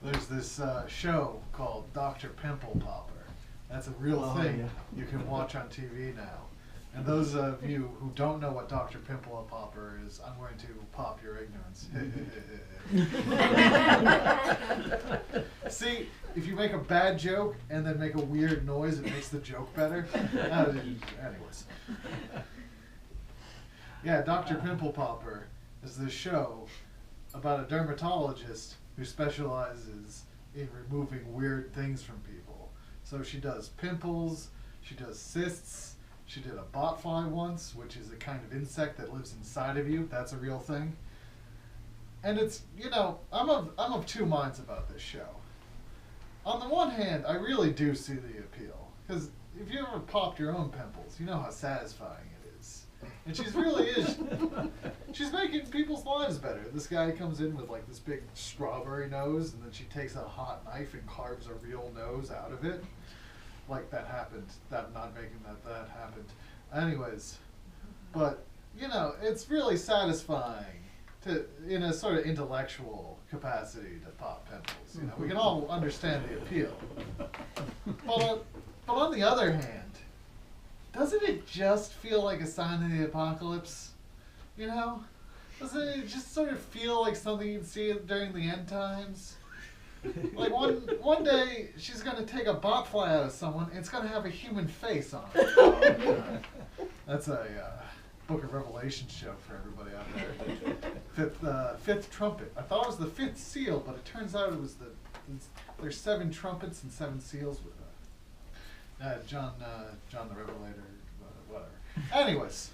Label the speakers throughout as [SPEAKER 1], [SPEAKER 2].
[SPEAKER 1] There's this show called Dr. Pimple Popper. That's a real thing you can watch on TV now. And those of you who don't know what Dr. Pimple Popper is, I'm going to pop your ignorance. See, if you make a bad joke and then make a weird noise, it makes the joke better. Anyways. Yeah, Dr. Pimple Popper is this show about a dermatologist who specializes in removing weird things from people. So she does pimples, she does cysts, she did a botfly once, which is a kind of insect that lives inside of you. That's a real thing. And it's, you know, I'm of two minds about this show. On the one hand, I really do see the appeal. Because if you ever popped your own pimples, you know how satisfying it is. And she's really is. She's making people's lives better. This guy comes in with like this big strawberry nose, and then she takes a hot knife and carves a real nose out of it. Like that happened. That not making that happened. Anyways, but you know, it's really satisfying to, in a sort of intellectual capacity, to pop pimples. You know, we can all understand the appeal. But on the other hand, doesn't it just feel like a sign of the apocalypse? You know? Doesn't it just sort of feel like something you'd see during the end times? Like one day she's gonna take a botfly out of someone and it's gonna have a human face on it. That's a Book of Revelation joke for everybody out there. Fifth trumpet. I thought it was the fifth seal, but it turns out it was there's 7 trumpets and 7 seals with it. John the Revelator, whatever. Anyways,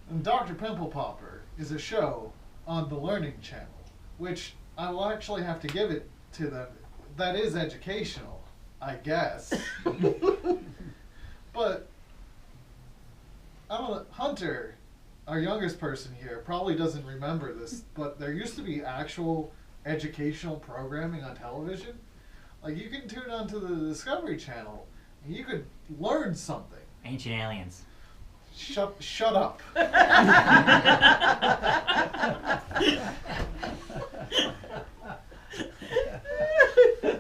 [SPEAKER 1] and Dr. Pimple Popper is a show on the Learning Channel, which I will actually have to give it to them. That is educational, I guess. But I don't know, Hunter, our youngest person here, probably doesn't remember this, but there used to be actual educational programming on television. Like, you can tune on to the Discovery Channel and you could learn something. Ancient aliens. Shut up.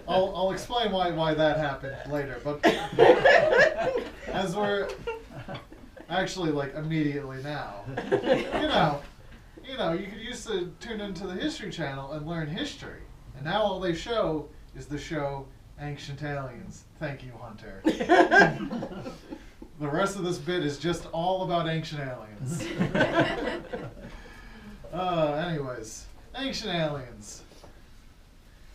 [SPEAKER 1] I'll explain why that happened later, but as we're actually like immediately now, you know, you could used to tune into the History Channel and learn history, and now all they show is the show Ancient Aliens. Thank you, Hunter. The rest of this bit is just all about ancient aliens. Anyways, Ancient Aliens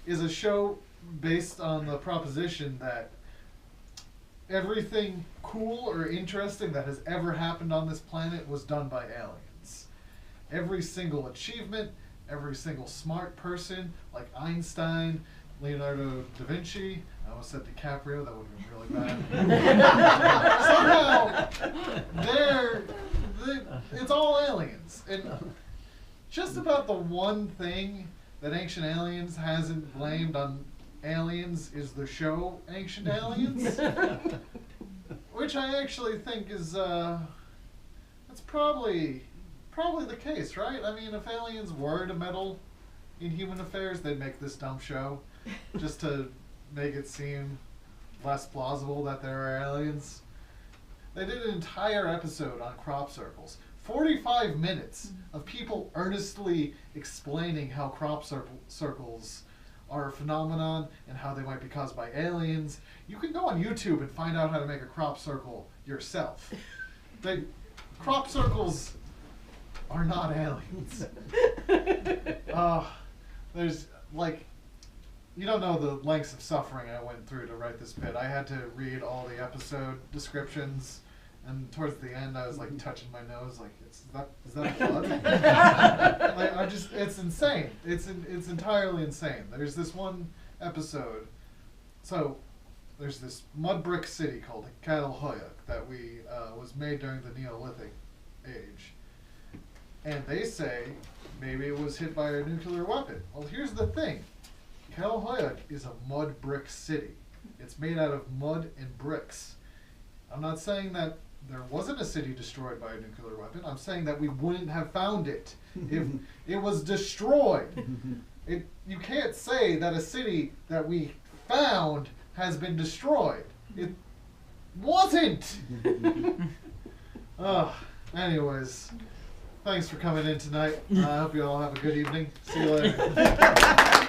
[SPEAKER 1] is a show based on the proposition that everything cool or interesting that has ever happened on this planet was done by aliens. Every single achievement, every single smart person, like Einstein, Leonardo da Vinci, I almost said DiCaprio, that would have been really bad. Somehow, it's all aliens. And just about the one thing that Ancient Aliens hasn't blamed on aliens is the show Ancient Aliens. Which I actually think is, that's probably the case, right? I mean, if aliens were to meddle in human affairs, they'd make this dumb show just to make it seem less plausible that there are aliens. They did an entire episode on crop circles. 45 minutes of people earnestly explaining how crop circles are a phenomenon and how they might be caused by aliens. You can go on YouTube and find out how to make a crop circle yourself. Crop circles are not aliens. There's like, you don't know the lengths of suffering I went through to write this bit. I had to read all the episode descriptions, and towards the end I was like touching my nose, like, is that blood? Like, it's insane. It's entirely insane. There's this one episode. So there's this mud brick city called Catalhoyuk that was made during the Neolithic age, and they say maybe it was hit by a nuclear weapon. Well, here's the thing. Catalhoyuk is a mud brick city. It's made out of mud and bricks. I'm not saying that there wasn't a city destroyed by a nuclear weapon. I'm saying that we wouldn't have found it if it was destroyed. You can't say that a city that we found has been destroyed. It wasn't. Anyways, thanks for coming in tonight. I hope you all have a good evening. See you later.